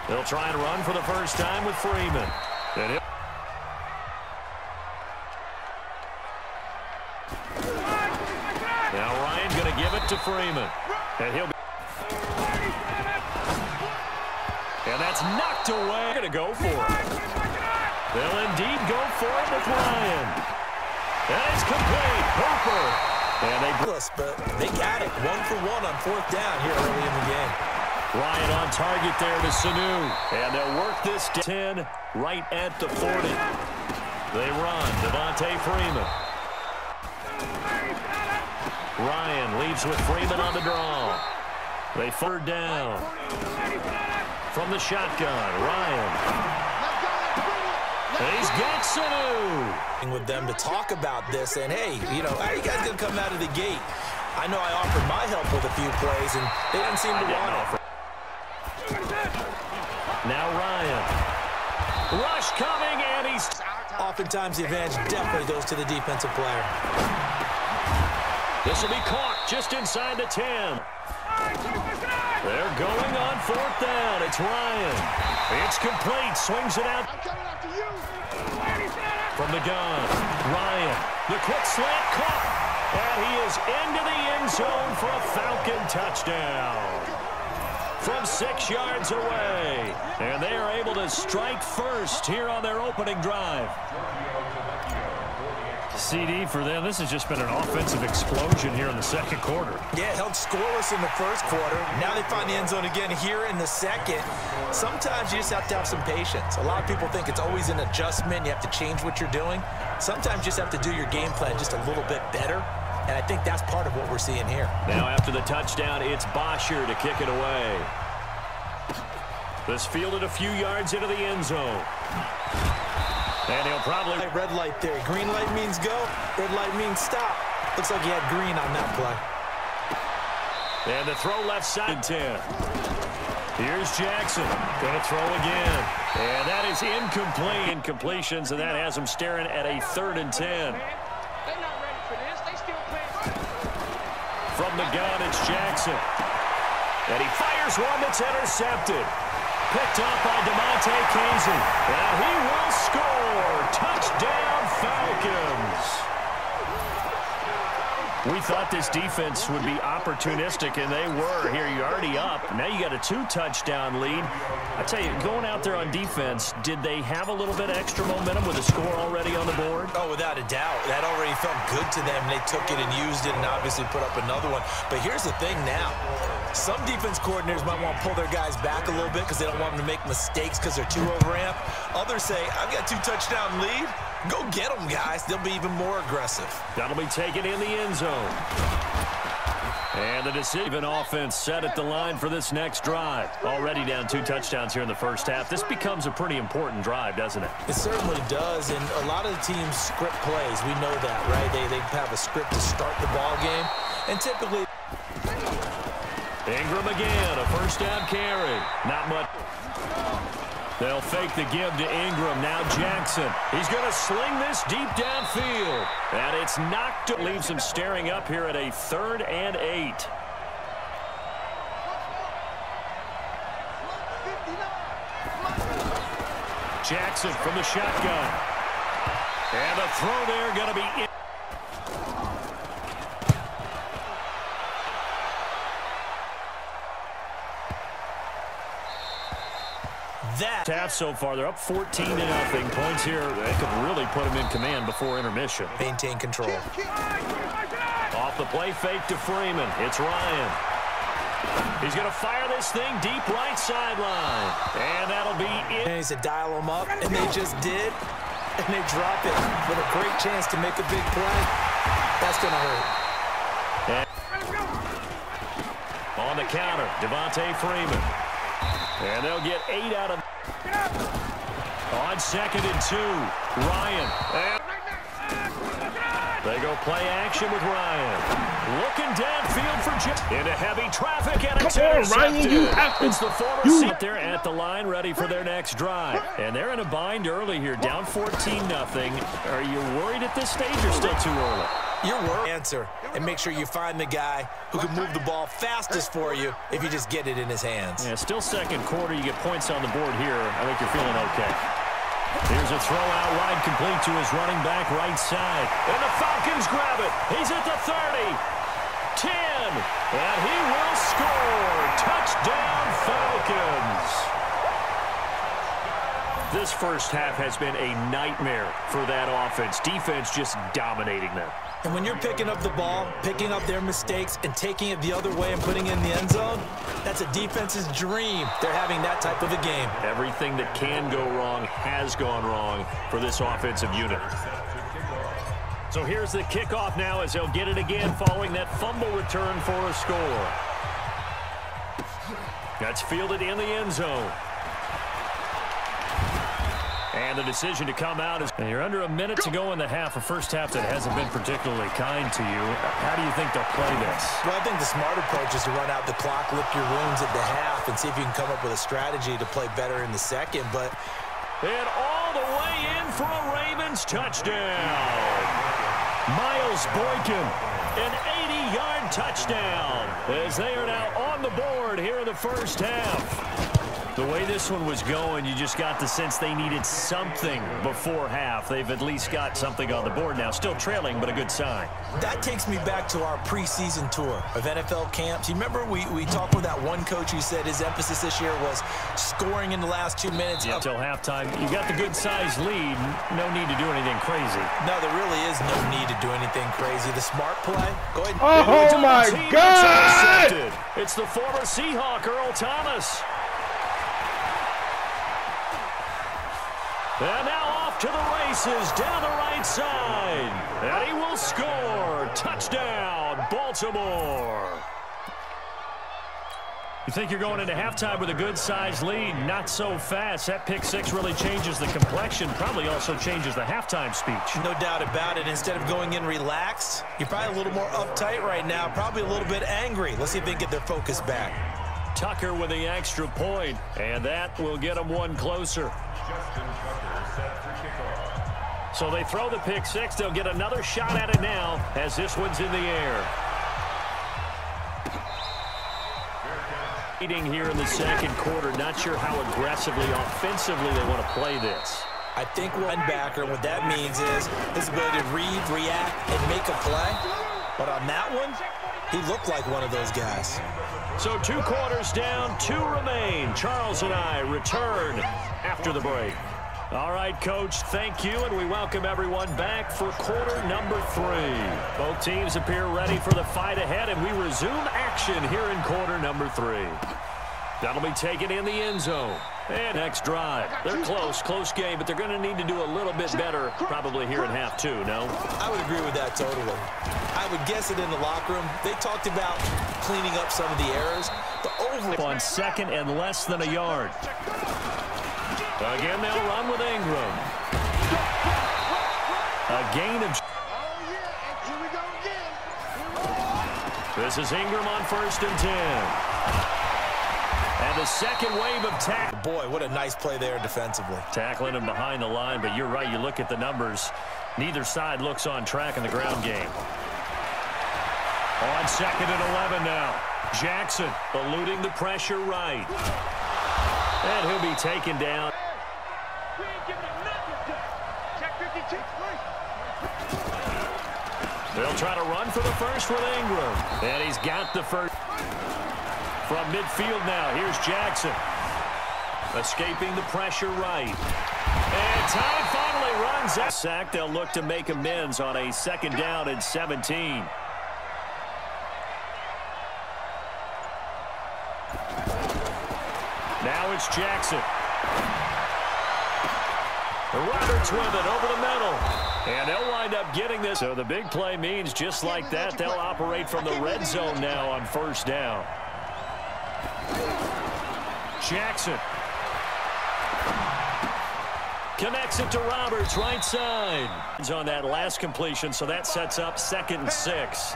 They'll try and run for the first time with Freeman. And now Ryan going to give it to Freeman. And he'll and that's knocked away. Going to go for it. They'll indeed go for it with Ryan. And it's complete. Hooper. And they got it. 1 for 1 on 4th down here early in the game. Ryan on target there to Sanu. And they'll work this 10 right at the 40. They run. Devontae Freeman. Ryan leaves with Freeman on the draw. They 3rd down. From the shotgun, Ryan. He's got Sanu. With them to talk about this and, hey, you know, how are you guys going to come out of the gate? I know I offered my help with a few plays, and they didn't seem to want it. Now Ryan. Rush coming, and he's... Oftentimes the advantage definitely goes to the defensive player. This will be caught just inside the 10. They're going on 4th down. It's Ryan. It's complete. Swings it out. From the gun. Ryan. The quick slant caught. And he is into the end zone for a Falcon touchdown. From 6 yards away. And they are able to strike first here on their opening drive. CD for them. This has just been an offensive explosion here in the 2nd quarter. Yeah, held scoreless in the 1st quarter. Now they find the end zone again here in the 2nd. Sometimes you just have to have some patience. A lot of people think it's always an adjustment. You have to change what you're doing. Sometimes you just have to do your game plan just a little bit better. And I think that's part of what we're seeing here. Now after the touchdown, it's Bosher to kick it away. This fielded a few yards into the end zone. And he'll probably... Red light there. Green light means go. Red light means stop. Looks like he had green on that play. And the throw left side. 10. Here's Jackson. Going to throw again. And that is incomplete. Incompletions, and that has him staring at a 3rd and 10. They're not ready for this. They still play. From the gun, it's Jackson. And he fires one that's intercepted. Picked up by DeMonte Casey. And he will score. Touchdown, Falcons. We thought this defense would be opportunistic, and they were. Here, you're already up. Now you got a 2-touchdown lead. I tell you, going out there on defense, did they have a little bit of extra momentum with a score already on the board? Oh, without a doubt. That already felt good to them. They took it and used it and obviously put up another one. But here's the thing now. Some defense coordinators might want to pull their guys back a little bit because they don't want them to make mistakes because they're too overamped. Others say, I've got 2-touchdown lead. Go get them, guys. They'll be even more aggressive. That'll be taken in the end zone. And the decision offense set at the line for this next drive. Already down 2 touchdowns here in the first half. This becomes a pretty important drive, doesn't it? It certainly does, and a lot of the teams script plays. We know that, right? They have a script to start the ball game, and typically... Ingram again, a 1st down carry. Not much. They'll fake the give to Ingram. Now Jackson. He's going to sling this deep downfield. And it's knocked. Leaves him staring up here at a 3rd and 8. Jackson from the shotgun. And the throw there going to be in. Half so far, they're up 14-0. Points here, they could really put them in command before intermission. Maintain control. Off the play fake to Freeman. It's Ryan. He's going to fire this thing deep right sideline. And that'll be it. And he's to dial them up, and they just did. And they drop it with a great chance to make a big play. That's going to hurt. And on the counter, Devontae Freeman. And they'll get 8 out of... On 2nd and 2, Ryan. And they go play action with Ryan. Looking downfield for Jim. Into heavy traffic, and it's intercepted. Ryan, you have to... It's the former seat there at the line, ready for their next drive. And they're in a bind early here, down 14-0. Are you worried at this stage or still too early? Your answer, and make sure you find the guy who can move the ball fastest for you if you just get it in his hands. Yeah, still second quarter. You get points on the board here. I think you're feeling okay. Here's a throw out wide, complete to his running back right side. And the Falcons grab it. He's at the 30. 10. And he will score. Touchdown, Falcons. This first half has been a nightmare for that offense. Defense just dominating them. And when you're picking up the ball, picking up their mistakes, and taking it the other way and putting it in the end zone, that's a defense's dream. They're having that type of a game. Everything that can go wrong has gone wrong for this offensive unit. So here's the kickoff now as they'll get it again following that fumble return for a score. That's fielded in the end zone. And the decision to come out is, and you're under a minute to go in the half, a first half that hasn't been particularly kind to you. How do you think they'll play this? Well, I think the smart approach is to run out the clock, lick your wounds at the half, and see if you can come up with a strategy to play better in the second. But and all the way in for a Ravens touchdown. Miles Boykin, an 80-yard touchdown, as they are now on the board here in the first half. The way this one was going, you just got the sense they needed something before half. They've at least got something on the board now. Still trailing, but a good sign. That takes me back to our preseason tour of NFL camps. You remember we talked with that one coach who said his emphasis this year was scoring in the last 2 minutes. Yeah, until halftime. You got the good-sized lead. No need to do anything crazy. No, there really is no need to do anything crazy. The smart play, go ahead. Oh, my God! It's the former Seahawk, Earl Thomas. And now off to the races down the right side. And he will score. Touchdown, Baltimore. You think you're going into halftime with a good-sized lead? Not so fast. That pick six really changes the complexion. Probably also changes the halftime speech. No doubt about it. Instead of going in relaxed, you're probably a little more uptight right now. Probably a little bit angry. Let's see if they can get their focus back. Tucker with the extra point. And that will get them one closer. So they throw the pick six. They'll get another shot at it now as this one's in the air. Leading here in the second quarter. Not sure how aggressively, offensively they want to play this. I think linebacker, what that means is his ability to read, react, and make a play. But on that one, he looked like one of those guys. So 2 quarters down, 2 remain. Charles and I return after the break. All right, Coach, thank you, and we welcome everyone back for quarter number 3. Both teams appear ready for the fight ahead, and we resume action here in quarter number 3. That'll be taken in the end zone. And next drive. They're close game, but they're going to need to do a little bit better probably here in half 2, no? I would agree with that totally. I would guess it in the locker room. They talked about cleaning up some of the errors. The over on second and less than a yard. Again, they'll run with Ingram. A gain of... This is Ingram on 1st and 10. And the second wave of tackle. Boy, what a nice play there defensively. Tackling him behind the line, but you're right. You look at the numbers. Neither side looks on track in the ground game. On 2nd and 11 now. Jackson eluding the pressure right. And he'll be taken down. They'll try to run for the first with Ingram. And he's got the first. From midfield now, here's Jackson. Escaping the pressure right. And time finally runs out. Sack, they'll look to make amends on a 2nd down and 17. Now it's Jackson. Roberts with it over the middle. And they'll wind up getting this. So the big play means just like that, they'll operate from the red zone now on 1st down. Jackson. Connects it to Roberts, right side. He's on that last completion, so that sets up 2nd and 6.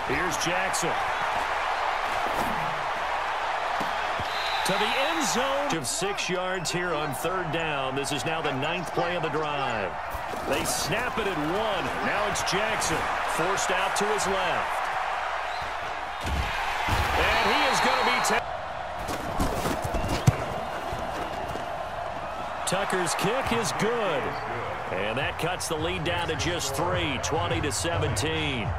Here's Jackson. To the end zone of 6 yards here on 3rd down. This is now the 9th play of the drive. They snap it at 1. Now it's Jackson. Forced out to his left. And he is going to be Tucker's kick is good. And that cuts the lead down to just 3, 20-17.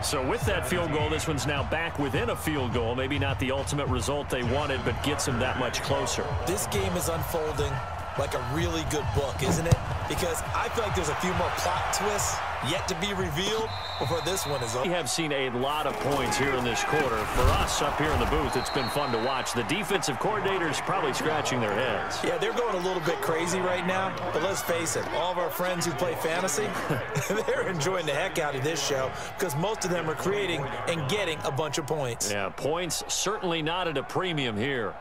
So with that field goal, this one's now back within a field goal. Maybe not the ultimate result they wanted, but gets them that much closer. This game is unfolding like a really good book, isn't it? Because I feel like there's a few more plot twists yet to be revealed before this one is over. We have seen a lot of points here in this quarter. For us up here in the booth, it's been fun to watch. The defensive coordinators probably scratching their heads. Yeah, they're going a little bit crazy right now, but let's face it, all of our friends who play fantasy, they're enjoying the heck out of this show because most of them are creating and getting a bunch of points. Yeah, points certainly not at a premium here.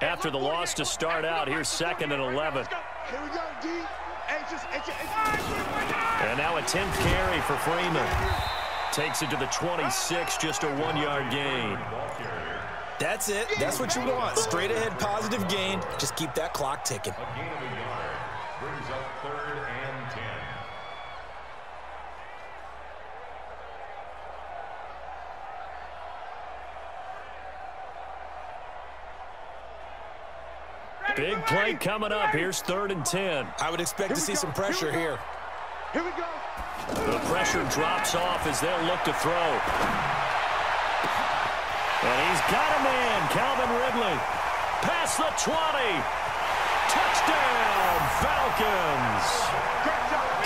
After the loss to start out, here's 2nd and 11. Here we go, D. And now a 10th carry for Freeman. Takes it to the 26, just a 1-yard gain. That's it. That's what you want. Straight ahead positive gain. Just keep that clock ticking. Brings up 3rd and 10. Big play coming up. Here's 3rd and 10. I would expect to see some pressure here. Here we go. The pressure drops off as they'll look to throw. And he's got a man, Calvin Ridley. Past the 20. Touchdown, Falcons.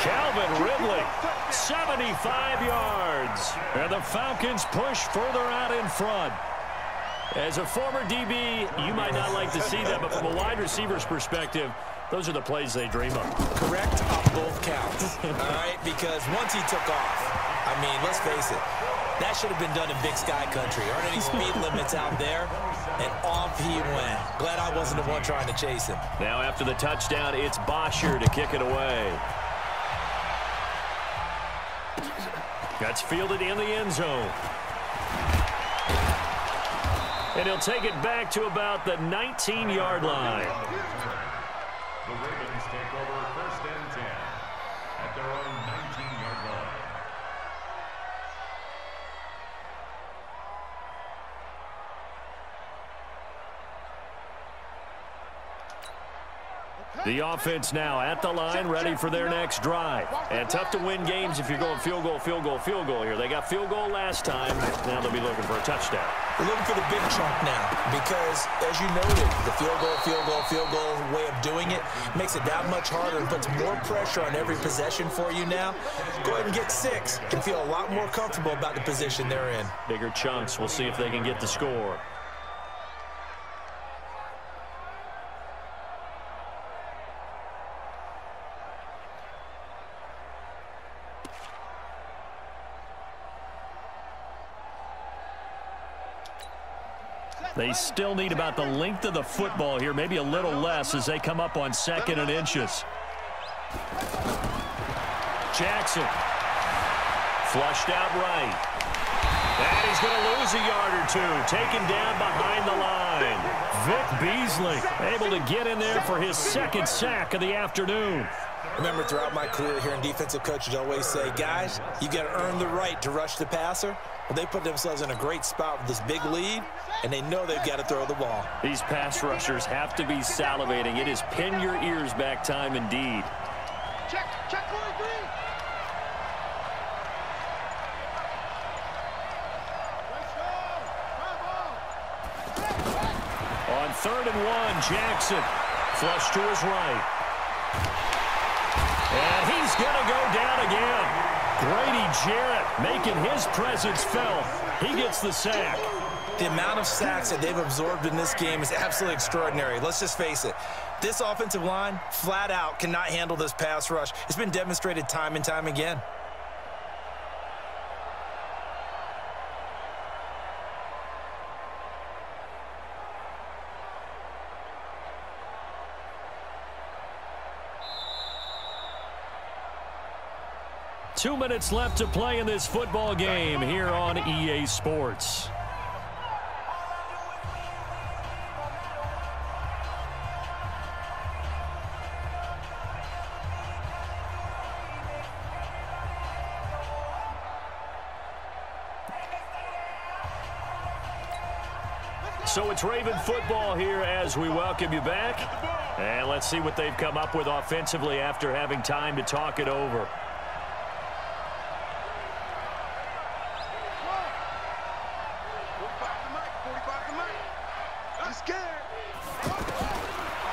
Calvin Ridley, 75 yards. And the Falcons push further out in front. As a former DB, you might not like to see that, but from a wide receiver's perspective, those are the plays they dream of. Correct on both counts, all right? Because once he took off, I mean, let's face it, that should have been done in Big Sky Country. Aren't any speed limits out there? And off he went. Glad I wasn't the one trying to chase him. Now after the touchdown, it's Bosher to kick it away. That's fielded in the end zone. And he'll take it back to about the 19-yard line. The Ravens take over 1st and 10 at their own 19-yard line. The offense now at the line, ready for their next drive. And tough to win games if you're going field goal, field goal, field goal here. They got field goal last time. Now they'll be looking for a touchdown. We're looking for the big chunk now because, as you noted, the field goal way of doing it makes it that much harder and puts more pressure on every possession for you now. Go ahead and get 6 and feel a lot more comfortable about the position they're in. Bigger chunks. We'll see if they can get the score. They still need about the length of the football here, maybe a little less as they come up on 2nd and inches. Jackson. Flushed out right. And he's going to lose a yard or 2. Taken down behind the line. Vic Beasley able to get in there for his 2nd sack of the afternoon. Remember, throughout my career here in defensive coaches always say, guys, you got to earn the right to rush the passer. Well, they put themselves in a great spot with this big lead, and they know they've got to throw the ball. These pass rushers have to be salivating. It is pin your ears back time indeed. Check Corey Green. On 3rd and 1, Jackson. Flush to his right. And he's going to go down again. Grady Jarrett making his presence felt. He gets the sack. The amount of sacks that they've absorbed in this game is absolutely extraordinary. Let's just face it. This offensive line, flat out, cannot handle this pass rush. It's been demonstrated time and time again. Two minutes left to play in this football game here on EA Sports. So it's Raven football here as we welcome you back. And let's see what they've come up with offensively after having time to talk it over.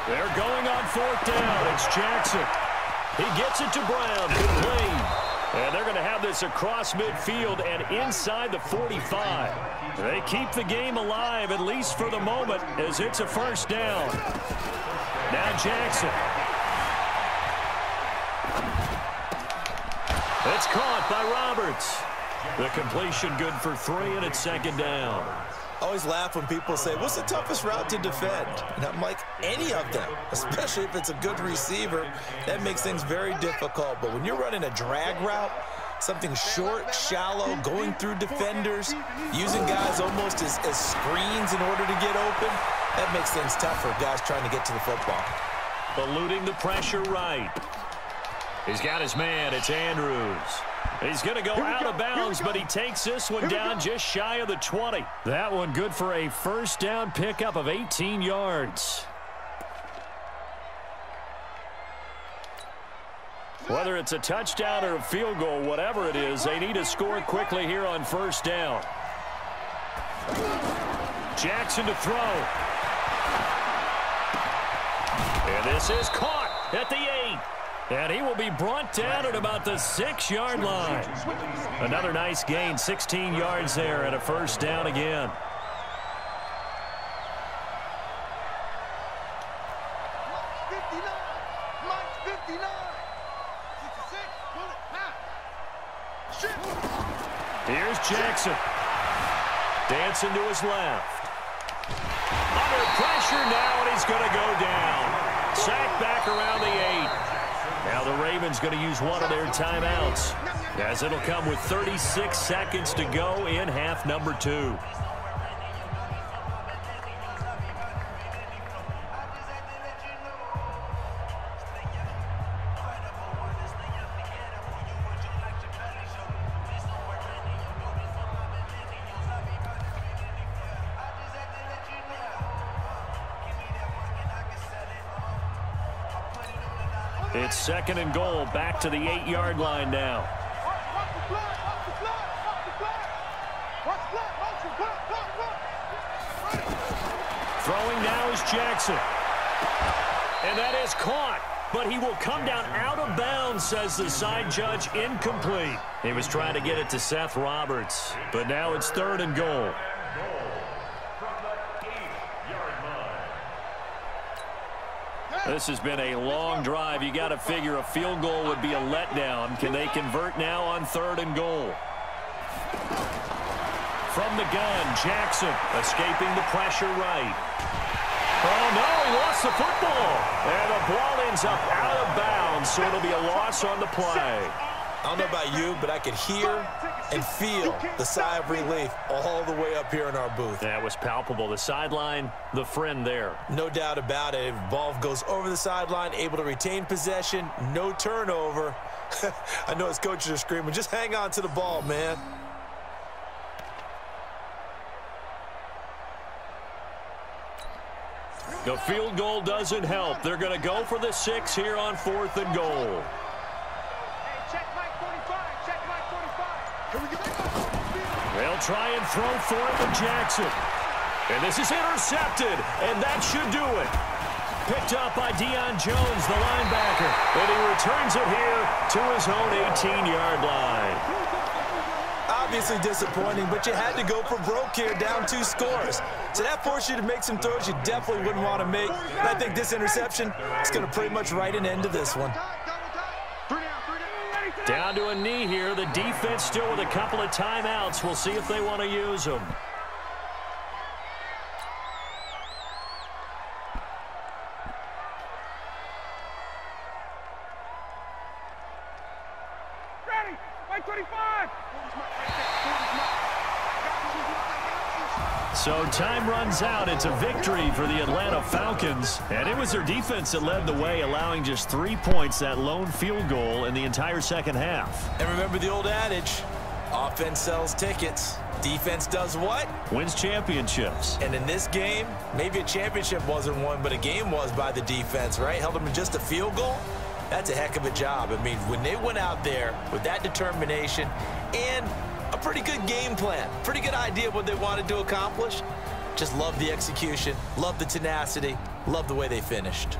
They're going on 4th down. It's Jackson. He gets it to Brown. Good play. And they're going to have this across midfield and inside the 45. They keep the game alive, at least for the moment, as it's a 1st down. Now Jackson. It's caught by Roberts. The completion good for 3, and it's 2nd down. I always laugh when people say, what's the toughest route to defend? And I'm like, any of them, especially if it's a good receiver. That makes things very difficult. But when you're running a drag route, something short, shallow, going through defenders, using guys almost as screens in order to get open, that makes things tough for guys trying to get to the football. Eluding the pressure right. He's got his man. It's Andrews. He's going to go out of bounds, but he takes this one down just shy of the 20. That one good for a 1st down pickup of 18 yards. Whether it's a touchdown or a field goal, whatever it is, they need to score quickly here on 1st down. Jackson to throw. And this is caught at the 8. And he will be brought down at about the 6-yard line. Another nice gain, 16 yards there, and a 1st down again. Here's Jackson. Dancing to his left. Under pressure now, and he's going to go down. Sacked back around the 8. Now the Ravens going to use one of their timeouts, as it'll come with 36 seconds to go in half number 2. It's 2nd and goal, back to the 8-yard line now. Throwing now is Jackson. And that is caught, but he will come down out of bounds, says the side judge. Incomplete. He was trying to get it to Seth Roberts, but now it's 3rd and goal. This has been a long drive. You got to figure a field goal would be a letdown. Can they convert now on 3rd and goal? From the gun, Jackson escaping the pressure right. Oh, no, he lost the football. And the ball ends up out of bounds, so it'll be a loss on the play. I don't know about you, but I could hear and feel the sigh of relief all the way up here in our booth. That was palpable. The sideline, the friend there. No doubt about it. If ball goes over the sideline, able to retain possession, no turnover. I know his coaches are screaming, just hang on to the ball, man. The field goal doesn't help. They're going to go for the 6 here on 4th and goal. They'll try and throw for it to Jackson. And this is intercepted, and that should do it. Picked up by Deion Jones, the linebacker. And he returns it here to his own 18-yard line. Obviously disappointing, but you had to go for broke here, down 2 scores. So that forced you to make some throws you definitely wouldn't want to make. And I think this interception is going to pretty much write an end to this one. Down to a knee here. The defense still with a couple of timeouts. We'll see if they want to use them. Ready, by 25. So time runs out. It's a victory for the Atlanta Falcons. And it was their defense that led the way, allowing just 3 points, that lone field goal in the entire second half. And remember the old adage, Offense sells tickets. Defense does what? Wins championships. And in this game, maybe a championship wasn't won, but a game was by the defense, right? Held them in just a field goal. That's a heck of a job. I mean, when they went out there with that determination and a pretty good game plan, pretty good idea of what they wanted to accomplish, just love the execution, love the tenacity, love the way they finished.